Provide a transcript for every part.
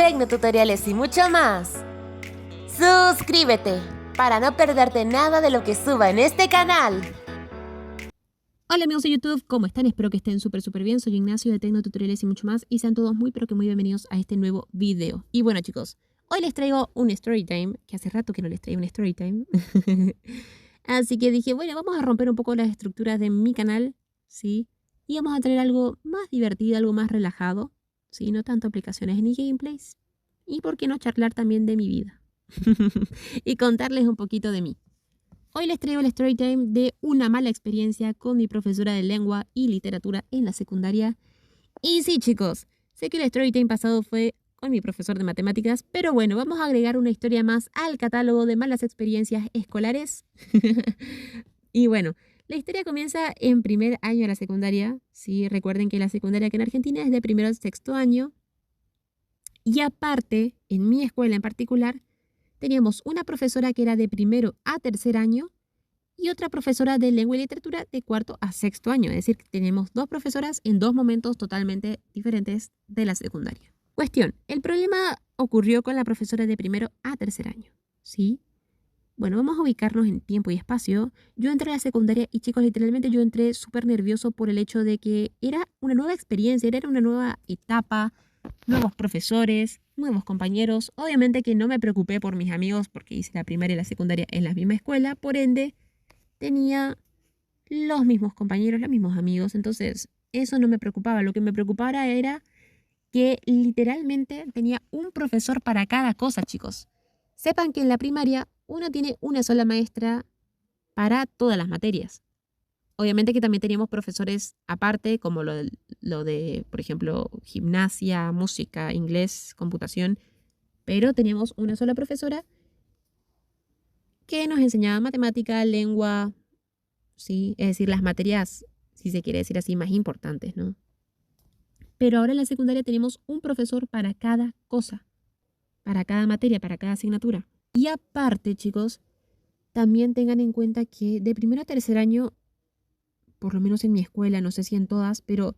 tecnotutoriales y mucho más. Suscríbete para no perderte nada de lo que suba en este canal. Hola amigos de YouTube, ¿cómo están? Espero que estén súper bien. Soy Ignacio de Tecnotutoriales y mucho más y sean todos muy muy bienvenidos a este nuevo video. Y bueno chicos, hoy les traigo un storytime, que hace rato que no les traigo un storytime. Así que dije, bueno, vamos a romper un poco las estructuras de mi canal, ¿sí? Y vamos a traer algo más divertido, algo más relajado, ¿sí? No tanto aplicaciones ni gameplays. Y por qué no charlar también de mi vida. Y contarles un poquito de mí. Hoy les traigo el storytime de una mala experiencia con mi profesora de lengua y literatura en la secundaria. Y sí, chicos, sé que el storytime pasado fue con mi profesor de matemáticas, pero bueno, vamos a agregar una historia más al catálogo de malas experiencias escolares. Y bueno, la historia comienza en primer año de la secundaria. Sí, recuerden que la secundaria aquí en Argentina es de primero a sexto año. Y aparte, en mi escuela en particular, teníamos una profesora que era de primero a tercer año y otra profesora de lengua y literatura de cuarto a sexto año. Es decir, que tenemos dos profesoras en dos momentos totalmente diferentes de la secundaria. Cuestión, el problema ocurrió con la profesora de primero a tercer año, ¿sí? Bueno, vamos a ubicarnos en tiempo y espacio. Yo entré a la secundaria y chicos, literalmente yo entré súper nervioso por el hecho de que era una nueva experiencia, era una nueva etapa, nuevos profesores, nuevos compañeros. Obviamente que no me preocupé por mis amigos porque hice la primaria y la secundaria en la misma escuela, por ende tenía los mismos compañeros, los mismos amigos, entonces eso no me preocupaba. Lo que me preocupaba era que literalmente tenía un profesor para cada cosa, chicos. Sepan que en la primaria uno tiene una sola maestra para todas las materias. Obviamente que también teníamos profesores aparte, como lo de, por ejemplo, gimnasia, música, inglés, computación, pero teníamos una sola profesora que nos enseñaba matemática, lengua, ¿sí? Es decir, las materias, si se quiere decir así, más importantes, ¿no? Pero ahora en la secundaria tenemos un profesor para cada cosa, para cada materia, para cada asignatura. Y aparte, chicos, también tengan en cuenta que de primero a tercer año, por lo menos en mi escuela, no sé si en todas, pero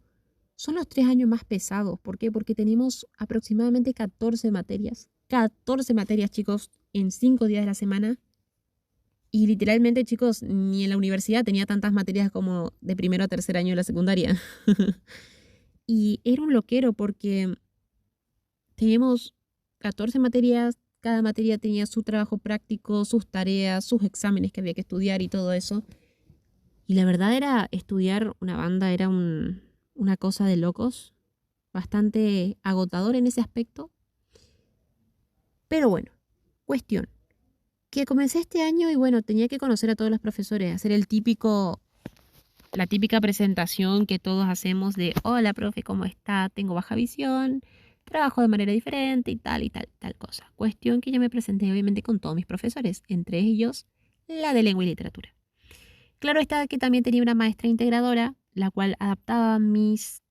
son los 3 años más pesados. ¿Por qué? Porque tenemos aproximadamente 14 materias. 14 materias, chicos, en 5 días de la semana. Y literalmente, chicos, ni en la universidad tenía tantas materias como de primero a tercer año de la secundaria. Y era un loquero porque teníamos 14 materias, cada materia tenía su trabajo práctico, sus tareas, sus exámenes que había que estudiar y todo eso. Y la verdad era estudiar una banda, era una cosa de locos, bastante agotador en ese aspecto. Pero bueno, cuestión, que comencé este año y bueno, tenía que conocer a todos los profesores, hacer la típica presentación que todos hacemos de hola, profe, ¿cómo está? Tengo baja visión, trabajo de manera diferente y tal cosa. Cuestión que yo me presenté obviamente con todos mis profesores, entre ellos la de lengua y literatura. Claro está que también tenía una maestra integradora, la cual adaptaba mis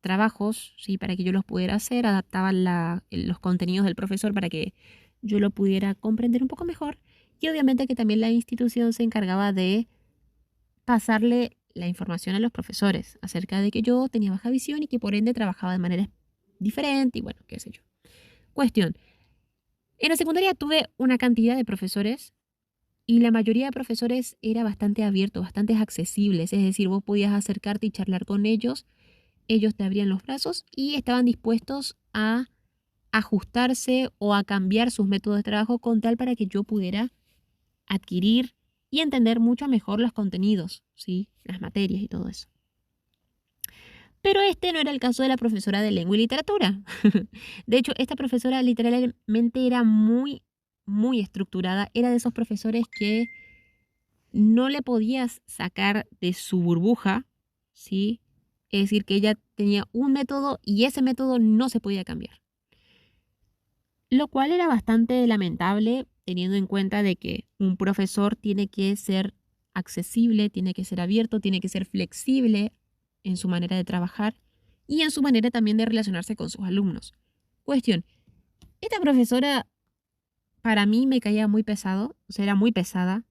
trabajos, ¿sí? Para que yo los pudiera hacer, adaptaba los contenidos del profesor para que yo lo pudiera comprender un poco mejor. Y obviamente que también la institución se encargaba de pasarle la información a los profesores acerca de que yo tenía baja visión y que por ende trabajaba de manera diferente y bueno, qué sé yo. Cuestión. En la secundaria tuve una cantidad de profesores y la mayoría de profesores era bastante abierto, bastante accesibles, es decir, vos podías acercarte y charlar con ellos, ellos te abrían los brazos y estaban dispuestos a ajustarse o a cambiar sus métodos de trabajo con tal para que yo pudiera adquirir y entender mucho mejor los contenidos, ¿sí? Las materias y todo eso. Pero este no era el caso de la profesora de lengua y literatura. De hecho, esta profesora literalmente era muy estructurada. Era de esos profesores que no le podías sacar de su burbuja, ¿sí? Es decir, que ella tenía un método y ese método no se podía cambiar. Lo cual era bastante lamentable teniendo en cuenta de que un profesor tiene que ser accesible, tiene que ser abierto, tiene que ser flexible en su manera de trabajar y en su manera también de relacionarse con sus alumnos. Cuestión, esta profesora para mí me caía muy pesado, o sea, era muy pesada,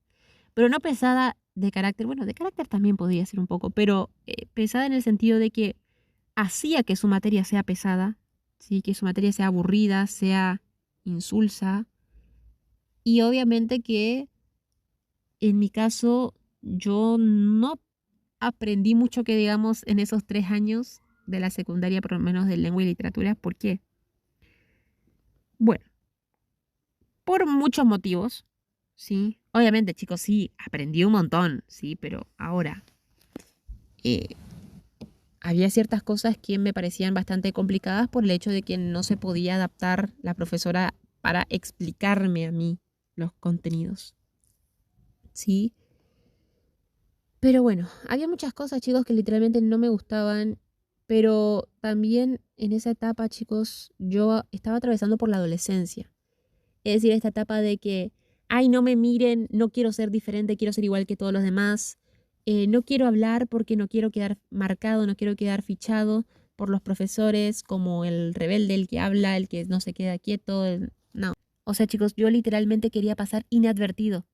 pero no pesada de carácter, bueno, de carácter también podía ser un poco, pero pesada en el sentido de que hacía que su materia sea pesada, ¿sí? Que su materia sea aburrida, sea insulsa. Y obviamente que en mi caso yo no aprendí mucho que digamos en esos 3 años de la secundaria, por lo menos de lengua y literatura. ¿Por qué? Bueno, por muchos motivos, ¿sí? Obviamente, chicos, sí, aprendí un montón, sí, pero ahora eh, había ciertas cosas que me parecían bastante complicadas por el hecho de que no se podía adaptar la profesora para explicarme a mí los contenidos, ¿sí? Pero bueno, había muchas cosas, chicos, que literalmente no me gustaban, pero también en esa etapa, chicos, yo estaba atravesando por la adolescencia. Es decir, esta etapa de que, ay, no me miren, no quiero ser diferente, quiero ser igual que todos los demás. No quiero hablar porque no quiero quedar marcado, no quiero quedar fichado por los profesores como el rebelde, el que habla, el que no se queda quieto. No. O sea, chicos, yo literalmente quería pasar inadvertido.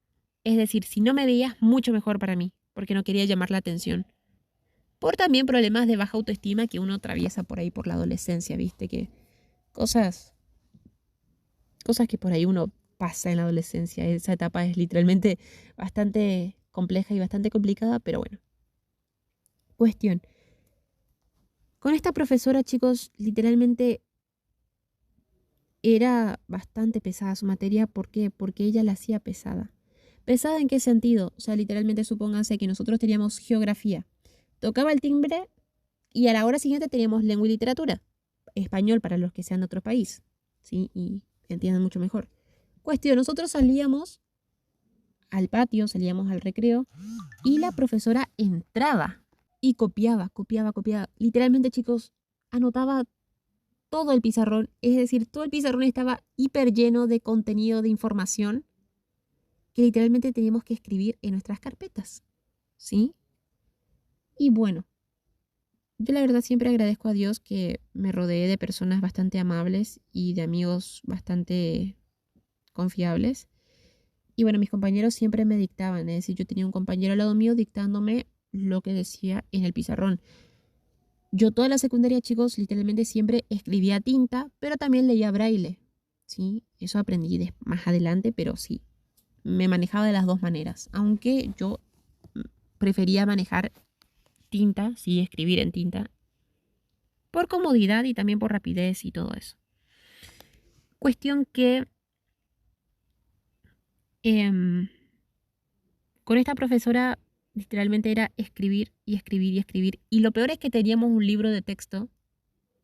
Es decir, si no me veías, mucho mejor para mí, porque no quería llamar la atención. Por también problemas de baja autoestima que uno atraviesa por ahí por la adolescencia, ¿viste? Que cosas que por ahí uno pasa en la adolescencia. Esa etapa es literalmente bastante compleja y bastante complicada, pero bueno. Cuestión. Con esta profesora, chicos, literalmente era bastante pesada su materia. ¿Por qué? Porque ella la hacía pesada. ¿Pesada en qué sentido? O sea, literalmente supónganse que nosotros teníamos geografía. Tocaba el timbre y a la hora siguiente teníamos lengua y literatura. Español para los que sean de otro país, ¿sí? Y entiendan mucho mejor. Cuestión, nosotros salíamos al patio, salíamos al recreo y la profesora entraba y copiaba. Literalmente, chicos, anotaba todo el pizarrón, es decir, todo el pizarrón estaba hiper lleno de contenido, de información que literalmente teníamos que escribir en nuestras carpetas, ¿sí? Y bueno, yo la verdad siempre agradezco a Dios que me rodeé de personas bastante amables y de amigos bastante confiables. Y bueno, mis compañeros siempre me dictaban, es decir, yo tenía un compañero al lado mío dictándome lo que decía en el pizarrón. Yo toda la secundaria, chicos, literalmente siempre escribía a tinta, pero también leía braille, ¿sí? Eso aprendí más adelante, pero sí, me manejaba de las dos maneras, aunque yo prefería manejar tinta, sí, escribir en tinta, por comodidad y también por rapidez y todo eso. Cuestión que con esta profesora literalmente era escribir y escribir y escribir. Y lo peor es que teníamos un libro de texto,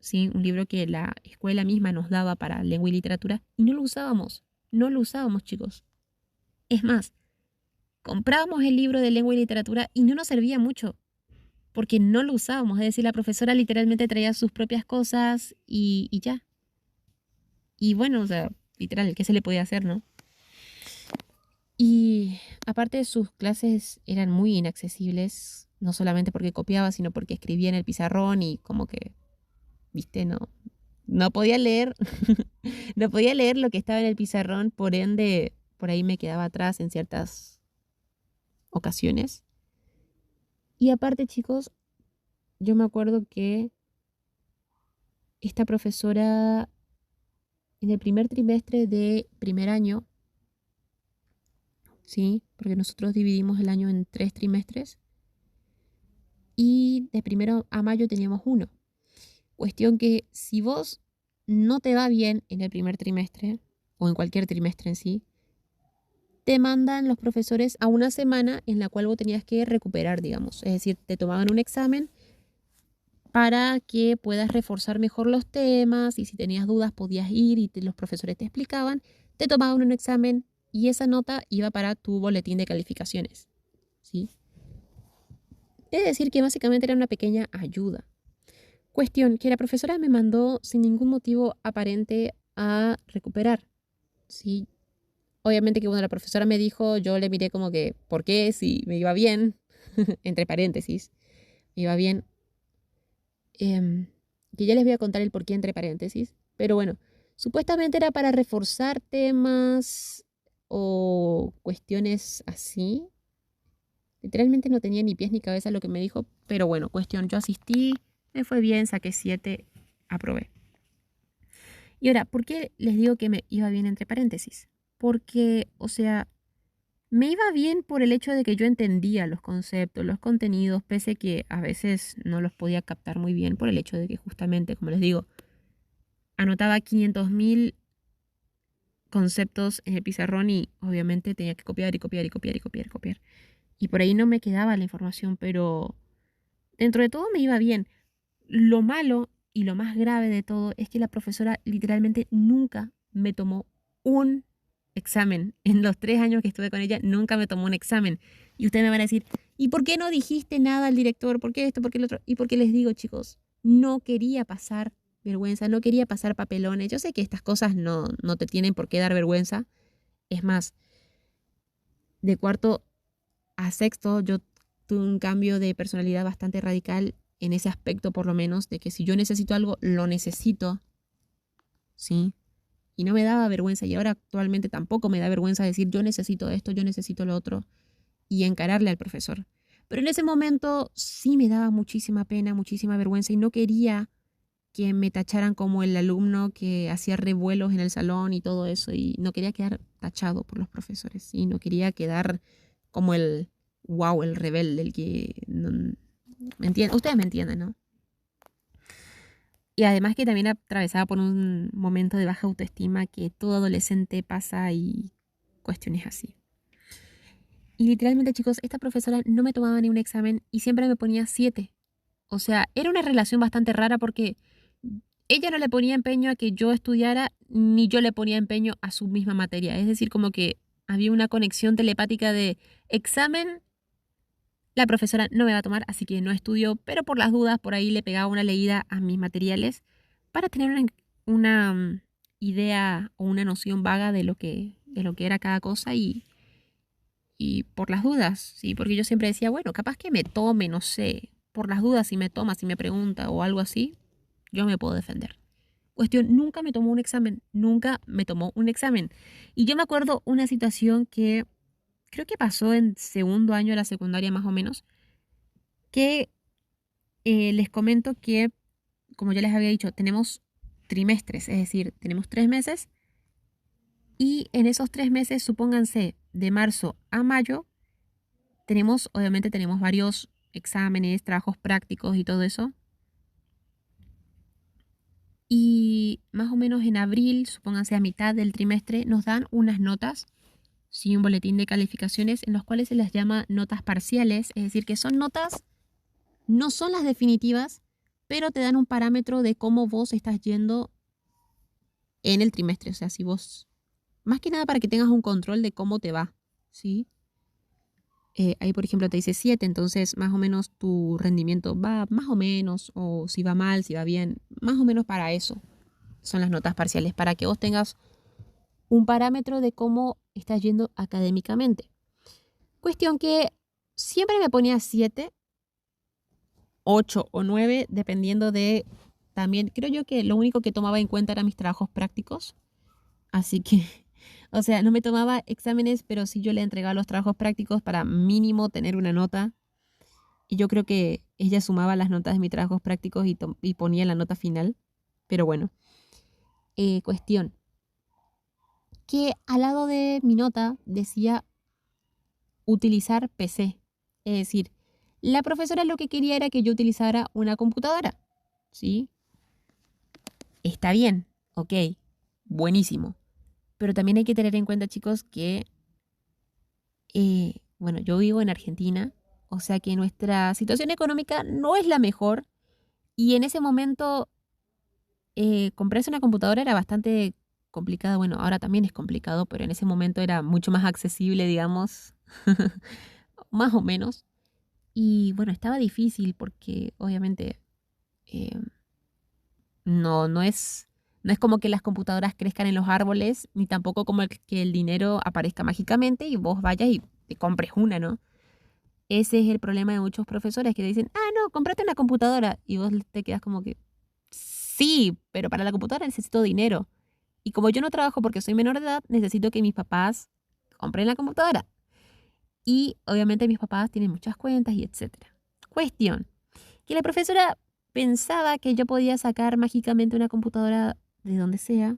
¿sí? Un libro que la escuela misma nos daba para lengua y literatura y no lo usábamos. No lo usábamos, chicos. Es más, comprábamos el libro de lengua y literatura y no nos servía mucho porque no lo usábamos. Es decir, la profesora literalmente traía sus propias cosas y ya. Y bueno, o sea, literal, ¿qué se le podía hacer, no? Y aparte sus clases eran muy inaccesibles, no solamente porque copiaba, sino porque escribía en el pizarrón y como que, viste, no podía leer, no podía leer lo que estaba en el pizarrón, por ende, por ahí me quedaba atrás en ciertas ocasiones. Y aparte, chicos, yo me acuerdo que esta profesora en el primer trimestre de primer año, ¿sí? Porque nosotros dividimos el año en 3 trimestres. Y de primero a mayo teníamos uno. Cuestión que si vos no te va bien en el primer trimestre, o en cualquier trimestre en sí, te mandan los profesores a una semana en la cual vos tenías que recuperar, digamos. Es decir, te tomaban un examen para que puedas reforzar mejor los temas y si tenías dudas podías ir y los profesores te explicaban. Te tomaban un examen y esa nota iba para tu boletín de calificaciones, ¿sí? Es decir, que básicamente era una pequeña ayuda. Cuestión que la profesora me mandó sin ningún motivo aparente a recuperar, ¿sí? Obviamente que cuando la profesora me dijo, yo le miré como que, ¿por qué? Si me iba bien, entre paréntesis, me iba bien. Que ya les voy a contar el por qué entre paréntesis. Pero bueno, supuestamente era para reforzar temas o cuestiones así. Literalmente no tenía ni pies ni cabeza lo que me dijo, pero bueno, cuestión, yo asistí, me fue bien, saqué 7, aprobé. Y ahora, ¿por qué les digo que me iba bien entre paréntesis? Porque, o sea, me iba bien por el hecho de que yo entendía los conceptos, los contenidos, pese que a veces no los podía captar muy bien por el hecho de que justamente, como les digo, anotaba 500.000 conceptos en el pizarrón y obviamente tenía que copiar y copiar y copiar y copiar y copiar. Y por ahí no me quedaba la información, pero dentro de todo me iba bien. Lo malo y lo más grave de todo es que la profesora literalmente nunca me tomó un examen. En los 3 años que estuve con ella, nunca me tomó un examen. Y ustedes me van a decir, ¿y por qué no dijiste nada al director? ¿Por qué esto? ¿Por qué lo otro? Y porque les digo, chicos, no quería pasar vergüenza, no quería pasar papelones. Yo sé que estas cosas no te tienen por qué dar vergüenza. Es más, de cuarto a sexto yo tuve un cambio de personalidad bastante radical en ese aspecto, por lo menos, de que si yo necesito algo, lo necesito, ¿sí? Y no me daba vergüenza, y ahora actualmente tampoco me da vergüenza decir yo necesito esto, yo necesito lo otro, y encararle al profesor. Pero en ese momento sí me daba muchísima pena, muchísima vergüenza, y no quería que me tacharan como el alumno que hacía revuelos en el salón y todo eso, y no quería quedar tachado por los profesores, y no quería quedar como el wow, el rebelde, el que ¿me entienden? Ustedes me entienden, ¿no? Y además que también atravesaba por un momento de baja autoestima que todo adolescente pasa y cuestiones así. Y literalmente, chicos, esta profesora no me tomaba ni un examen y siempre me ponía 7. O sea, era una relación bastante rara porque ella no le ponía empeño a que yo estudiara, ni yo le ponía empeño a su misma materia. Es decir, como que había una conexión telepática de examen, la profesora no me va a tomar, así que no estudio, pero por las dudas, por ahí le pegaba una leída a mis materiales para tener una idea o una noción vaga de lo que era cada cosa y por las dudas, ¿sí? Porque yo siempre decía, bueno, capaz que me tome, no sé, por las dudas si me toma, si me pregunta o algo así, yo me puedo defender. Cuestión, nunca me tomó un examen, nunca me tomó un examen. Y yo me acuerdo una situación que creo que pasó en segundo año de la secundaria más o menos, que les comento que, como ya les había dicho, tenemos trimestres, es decir, tenemos 3 meses y en esos 3 meses, supónganse, de marzo a mayo, obviamente tenemos varios exámenes, trabajos prácticos y todo eso. Y más o menos en abril, supónganse a mitad del trimestre, nos dan unas notas, sí, un boletín de calificaciones en los cuales se las llama notas parciales, es decir, que son notas, no son las definitivas, pero te dan un parámetro de cómo vos estás yendo en el trimestre. O sea, si vos, más que nada para que tengas un control de cómo te va, ¿sí? Ahí, por ejemplo, te dice 7, entonces más o menos tu rendimiento va más o menos, o si va mal, si va bien, más o menos para eso son las notas parciales, para que vos tengas un parámetro de cómo estás yendo académicamente. Cuestión que siempre me ponía 7, 8 o 9, dependiendo de, también, creo yo que lo único que tomaba en cuenta eran mis trabajos prácticos. Así que, o sea, no me tomaba exámenes, pero sí yo le entregaba los trabajos prácticos para mínimo tener una nota. Y yo creo que ella sumaba las notas de mis trabajos prácticos y ponía la nota final. Pero bueno, cuestión. Que al lado de mi nota decía utilizar PC. Es decir, la profesora lo que quería era que yo utilizara una computadora. ¿Sí? Está bien, ok, buenísimo. Pero también hay que tener en cuenta, chicos, que, bueno, yo vivo en Argentina, o sea que nuestra situación económica no es la mejor. Y en ese momento, comprarse una computadora era bastante complicado. Bueno, ahora también es complicado, pero en ese momento era mucho más accesible, digamos, más o menos. Y bueno, estaba difícil porque obviamente eh, no es como que las computadoras crezcan en los árboles, ni tampoco como que el dinero aparezca mágicamente y vos vayas y te compres una, ¿no? Ese es el problema de muchos profesores que dicen, no, cómprate una computadora. Y vos te quedas como que, sí, pero para la computadora necesito dinero. Y como yo no trabajo porque soy menor de edad, necesito que mis papás compren la computadora. Y obviamente mis papás tienen muchas cuentas y etcétera. Cuestión, que la profesora pensaba que yo podía sacar mágicamente una computadora de donde sea.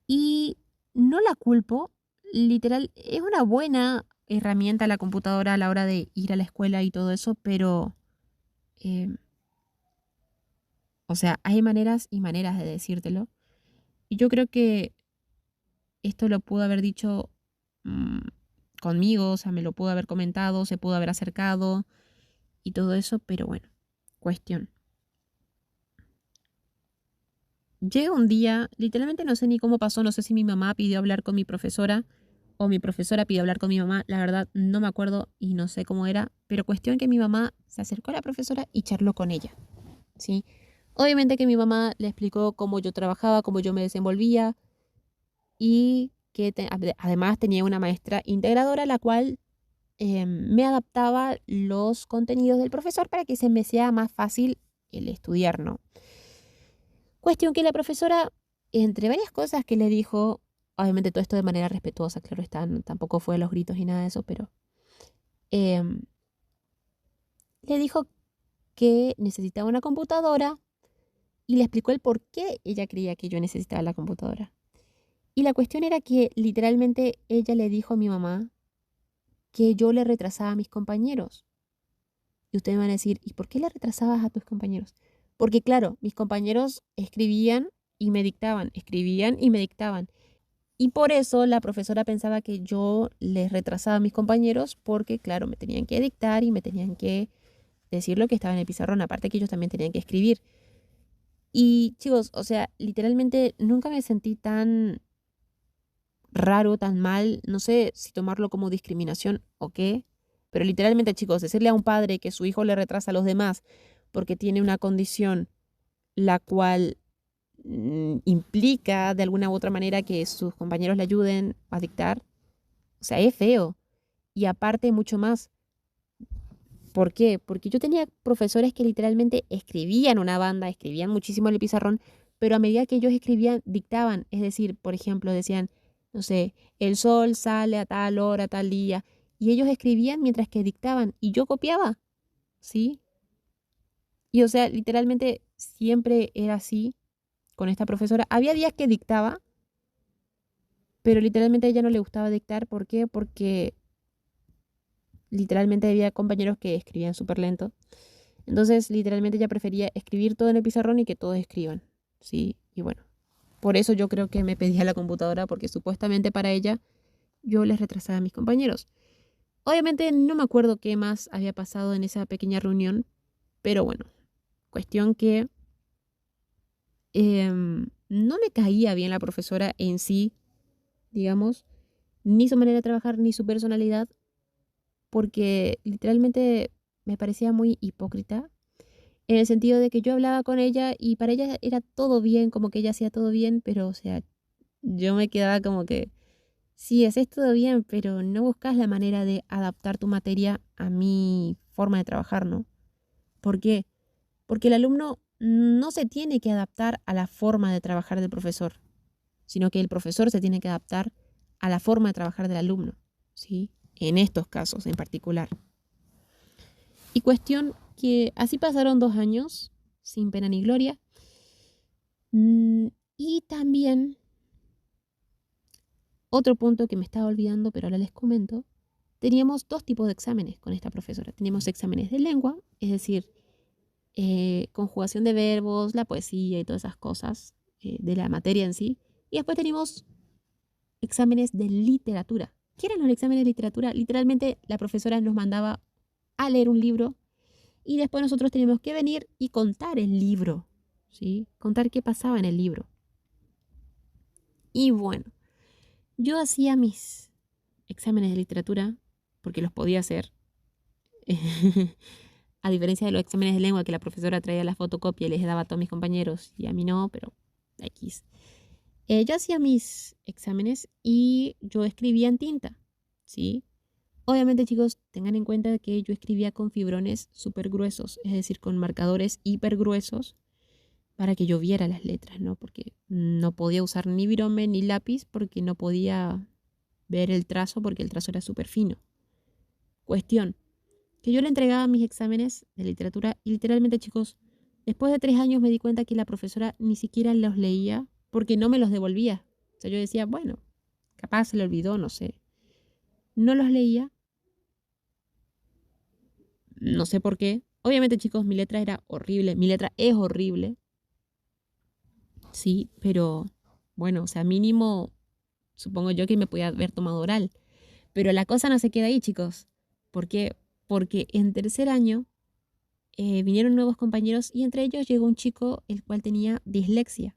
Y no la culpo, literal, es una buena herramienta la computadora a la hora de ir a la escuela y todo eso, pero, eh, o sea, hay maneras y maneras de decírtelo. Y yo creo que esto lo pudo haber dicho mm, conmigo, o sea, me lo pudo haber comentado, se pudo haber acercado y todo eso, pero bueno, cuestión. Llega un día, literalmente no sé ni cómo pasó, no sé si mi mamá pidió hablar con mi profesora o mi profesora pidió hablar con mi mamá, la verdad no me acuerdo y no sé cómo era, pero cuestión que mi mamá se acercó a la profesora y charló con ella, ¿sí? Obviamente que mi mamá le explicó cómo yo trabajaba, cómo yo me desenvolvía y que además tenía una maestra integradora la cual me adaptaba los contenidos del profesor para que se me sea más fácil el estudiar, ¿no? Cuestión que la profesora, entre varias cosas que le dijo, obviamente todo esto de manera respetuosa, claro está, tampoco fue a los gritos ni nada de eso, pero em, le dijo que necesitaba una computadora y le explicó el por qué ella creía que yo necesitaba la computadora. Y la cuestión era que literalmente ella le dijo a mi mamá que yo le retrasaba a mis compañeros. Y ustedes van a decir, ¿y por qué le retrasabas a tus compañeros? Porque claro, mis compañeros escribían y me dictaban, escribían y me dictaban. Y por eso la profesora pensaba que yo les retrasaba a mis compañeros porque, claro, me tenían que dictar y me tenían que decir lo que estaba en el pizarrón, aparte que ellos también tenían que escribir. Y chicos, o sea, literalmente nunca me sentí tan raro, tan mal, no sé si tomarlo como discriminación o qué, pero literalmente chicos, decirle a un padre que su hijo le retrasa a los demás porque tiene una condición la cual implica de alguna u otra manera que sus compañeros le ayuden a dictar, o sea, es feo. Y aparte mucho más, ¿por qué? Porque yo tenía profesores que literalmente escribían una banda, escribían muchísimo en el pizarrón, pero a medida que ellos escribían, dictaban. Es decir, por ejemplo, decían, no sé, el sol sale a tal hora, tal día, y ellos escribían mientras que dictaban, y yo copiaba, ¿sí? Y o sea, literalmente siempre era así con esta profesora. Había días que dictaba, pero literalmente a ella no le gustaba dictar. ¿Por qué? Porque literalmente había compañeros que escribían súper lento. Entonces, literalmente ella prefería escribir todo en el pizarrón y que todos escriban, ¿sí? Y bueno, por eso yo creo que me pedía la computadora, porque supuestamente para ella yo les retrasaba a mis compañeros. Obviamente no me acuerdo qué más había pasado en esa pequeña reunión, pero bueno, cuestión que no me caía bien la profesora en sí, digamos, ni su manera de trabajar, ni su personalidad, porque literalmente me parecía muy hipócrita, en el sentido de que yo hablaba con ella y para ella era todo bien, como que ella hacía todo bien, pero o sea, yo me quedaba como que, sí, haces todo bien, pero no buscas la manera de adaptar tu materia a mi forma de trabajar, ¿no? ¿Por qué? Porque el alumno no se tiene que adaptar a la forma de trabajar del profesor, sino que el profesor se tiene que adaptar a la forma de trabajar del alumno, ¿sí? En estos casos en particular. Y cuestión que así pasaron 2 años, sin pena ni gloria. Y también, otro punto que me estaba olvidando, pero ahora les comento, teníamos 2 tipos de exámenes con esta profesora. Teníamos exámenes de lengua, es decir, conjugación de verbos, la poesía y todas esas cosas de la materia en sí. Y después teníamos exámenes de literatura. ¿Qué eran los exámenes de literatura? Literalmente la profesora nos mandaba a leer un libro y después nosotros teníamos que venir y contar el libro, ¿sí? Contar qué pasaba en el libro. Y bueno, yo hacía mis exámenes de literatura porque los podía hacer. A diferencia de los exámenes de lengua que la profesora traía la fotocopia y les daba a todos mis compañeros y a mí no, pero X. Yo hacía mis exámenes y yo escribía en tinta, ¿sí? Obviamente, chicos, tengan en cuenta que yo escribía con fibrones súper gruesos, es decir, con marcadores hiper gruesos para que yo viera las letras, ¿no? Porque no podía usar ni virome ni lápiz porque no podía ver el trazo porque el trazo era súper fino. Cuestión, que yo le entregaba mis exámenes de literatura y literalmente, chicos, Después de 3 años me di cuenta que la profesora ni siquiera los leía porque no me los devolvía. O sea, yo decía, bueno, capaz se le olvidó, no sé. No los leía, no sé por qué. Obviamente, chicos, mi letra era horrible. Mi letra es horrible. Sí, pero bueno, o sea, mínimo supongo yo que me podía haber tomado oral. Pero la cosa no se queda ahí, chicos. ¿Por qué? Porque en tercer año vinieron nuevos compañeros y entre ellos llegó un chico el cual tenía dislexia.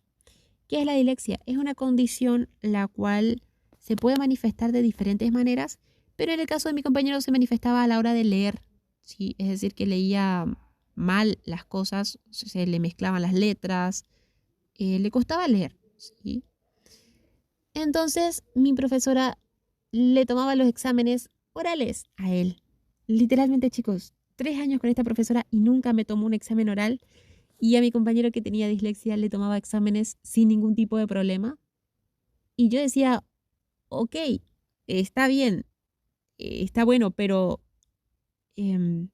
¿Qué es la dislexia? Es una condición la cual se puede manifestar de diferentes maneras, pero en el caso de mi compañero se manifestaba a la hora de leer, ¿sí? Es decir, que leía mal las cosas, se le mezclaban las letras, le costaba leer, ¿sí? Entonces mi profesora le tomaba los exámenes orales a él. Literalmente, chicos, 3 años con esta profesora y nunca me tomó un examen oral. Y a mi compañero que tenía dislexia le tomaba exámenes sin ningún tipo de problema. Y yo decía, ok, está bien, está bueno, pero em,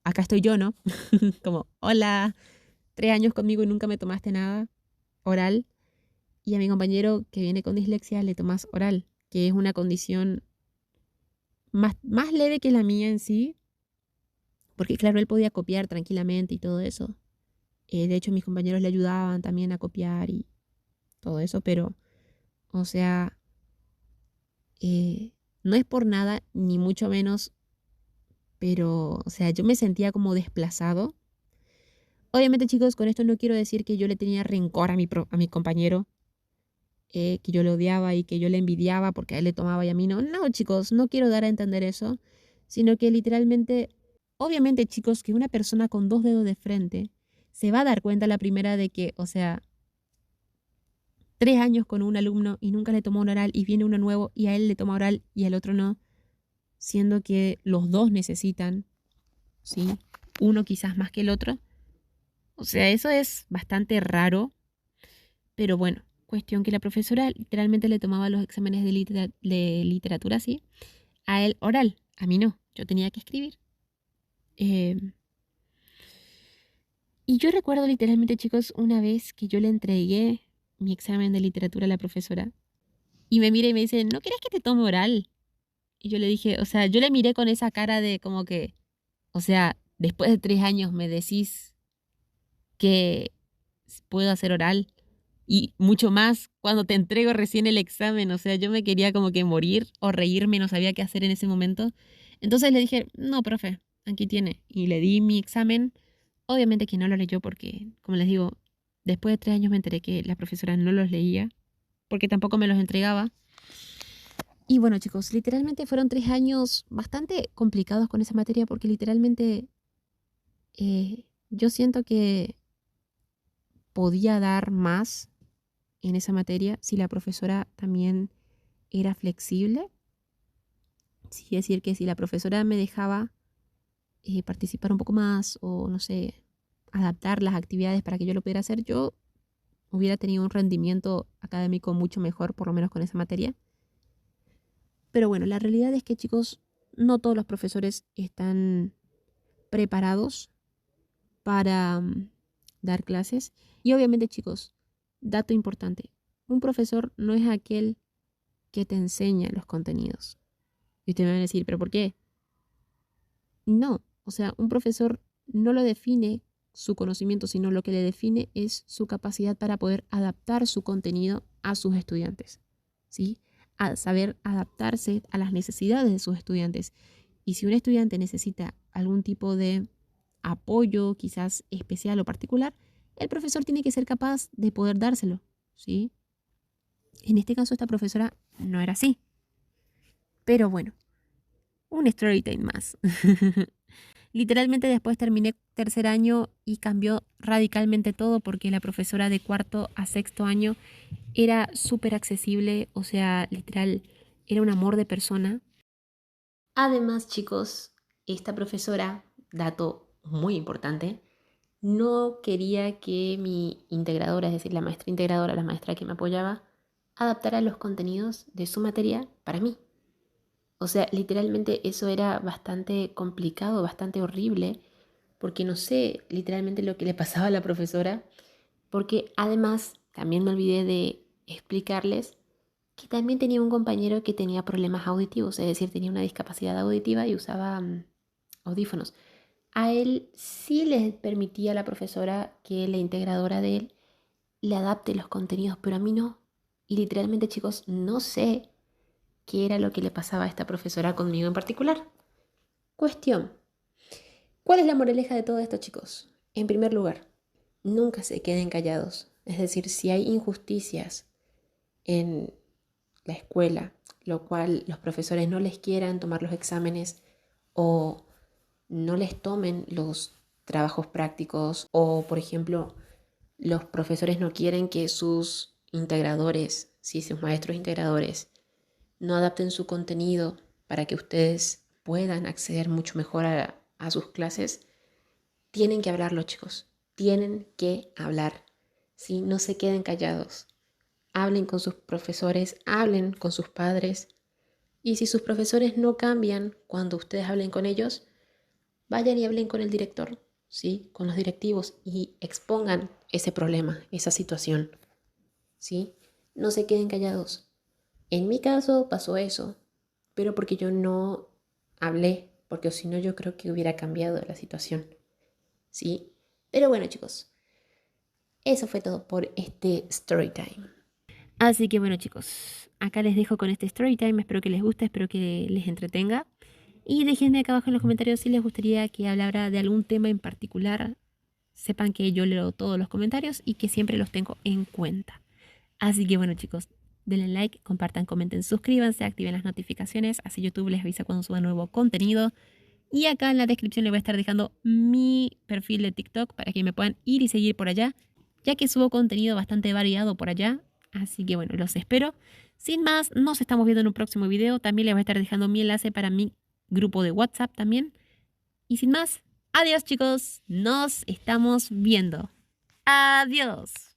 acá estoy yo, ¿no? Como, hola, 3 años conmigo y nunca me tomaste nada oral. Y a mi compañero que viene con dislexia le tomas oral, que es una condición más leve que la mía en sí, porque claro, él podía copiar tranquilamente y todo eso. De hecho, mis compañeros le ayudaban también a copiar y todo eso, pero, o sea, no es por nada, ni mucho menos, pero, o sea, yo me sentía como desplazado. Obviamente, chicos, con esto no quiero decir que yo le tenía rencor a mi compañero, que yo le odiaba y que yo le envidiaba porque a él le tomaba y a mí no. No, chicos, no quiero dar a entender eso, sino que literalmente, obviamente, chicos, que una persona con 2 dedos de frente se va a dar cuenta a la primera de que, o sea, 3 años con un alumno y nunca le tomó un oral y viene uno nuevo y a él le toma oral y al otro no, siendo que los dos necesitan, ¿sí? Uno quizás más que el otro. O sea, eso es bastante raro, pero bueno, cuestión que la profesora literalmente le tomaba los exámenes de literatura, sí, a él oral, a mí no, yo tenía que escribir. Eh, y yo recuerdo literalmente, chicos, una vez que yo le entregué mi examen de literatura a la profesora y me mira y me dice, ¿no quieres que te tome oral? Y yo le dije, o sea, yo le miré con esa cara de como que, o sea, después de 3 años me decís que puedo hacer oral y mucho más cuando te entrego recién el examen. O sea, yo me quería como que morir o reírme, no sabía qué hacer en ese momento. Entonces le dije, no, profe, aquí tiene. Y le di mi examen. Obviamente que no lo leyó porque, como les digo, después de 3 años me enteré que la profesora no los leía porque tampoco me los entregaba. Y bueno, chicos, literalmente fueron 3 años bastante complicados con esa materia porque literalmente yo siento que podía dar más en esa materia si la profesora también era flexible. Sí, es decir, que si la profesora me dejaba participar un poco más o, no sé, adaptar las actividades para que yo lo pudiera hacer, yo hubiera tenido un rendimiento académico mucho mejor, por lo menos con esa materia. Pero bueno, la realidad es que, chicos, no todos los profesores están preparados para dar clases. Y obviamente, chicos, dato importante, un profesor no es aquel que te enseña los contenidos. Y ustedes me van a decir, ¿pero por qué? No, o sea, un profesor no lo define su conocimiento, sino lo que le define es su capacidad para poder adaptar su contenido a sus estudiantes, ¿sí? A saber adaptarse a las necesidades de sus estudiantes. Y si un estudiante necesita algún tipo de apoyo, quizás especial o particular, el profesor tiene que ser capaz de poder dárselo, ¿sí? En este caso, esta profesora no era así. Pero bueno, un story time más. Literalmente después terminé tercer año y cambió radicalmente todo porque la profesora de cuarto a sexto año era súper accesible, o sea, literal, era un amor de persona. Además, chicos, esta profesora, dato muy importante, no quería que mi integradora, es decir, la maestra integradora, la maestra que me apoyaba, adaptara los contenidos de su materia para mí. O sea, literalmente eso era bastante complicado, bastante horrible, porque no sé literalmente lo que le pasaba a la profesora, porque además también me olvidé de explicarles que también tenía un compañero que tenía problemas auditivos, es decir, tenía una discapacidad auditiva y usaba audífonos. A él sí le permitía a la profesora que la integradora de él le adapte los contenidos, pero a mí no. Y literalmente, chicos, no sé qué era lo que le pasaba a esta profesora conmigo en particular. Cuestión. ¿Cuál es la moraleja de todo esto, chicos? En primer lugar, nunca se queden callados. Es decir, si hay injusticias en la escuela, lo cual los profesores no les quieran tomar los exámenes o no les tomen los trabajos prácticos o, por ejemplo, los profesores no quieren que sus integradores, sí, sus maestros integradores, no adapten su contenido para que ustedes puedan acceder mucho mejor a sus clases, tienen que hablarlo, chicos. Tienen que hablar. ¿Sí? No se queden callados. Hablen con sus profesores, hablen con sus padres. Y si sus profesores no cambian cuando ustedes hablen con ellos, vayan y hablen con el director, ¿sí? Con los directivos y expongan ese problema, esa situación, ¿sí? No se queden callados. En mi caso pasó eso, pero porque yo no hablé, porque si no yo creo que hubiera cambiado la situación, ¿sí? Pero bueno, chicos, eso fue todo por este story time. Así que bueno, chicos, acá les dejo con este story time. Espero que les guste, espero que les entretenga. Y déjenme acá abajo en los comentarios si les gustaría que hablara de algún tema en particular. Sepan que yo leo todos los comentarios y que siempre los tengo en cuenta. Así que bueno, chicos, denle like, compartan, comenten, suscríbanse, activen las notificaciones, así YouTube les avisa cuando suba nuevo contenido. Y acá en la descripción les voy a estar dejando mi perfil de TikTok para que me puedan ir y seguir por allá, ya que subo contenido bastante variado por allá. Así que bueno, los espero. Sin más, nos estamos viendo en un próximo video. También les voy a estar dejando mi enlace para mi grupo de WhatsApp también. Y sin más, adiós chicos, nos estamos viendo. Adiós.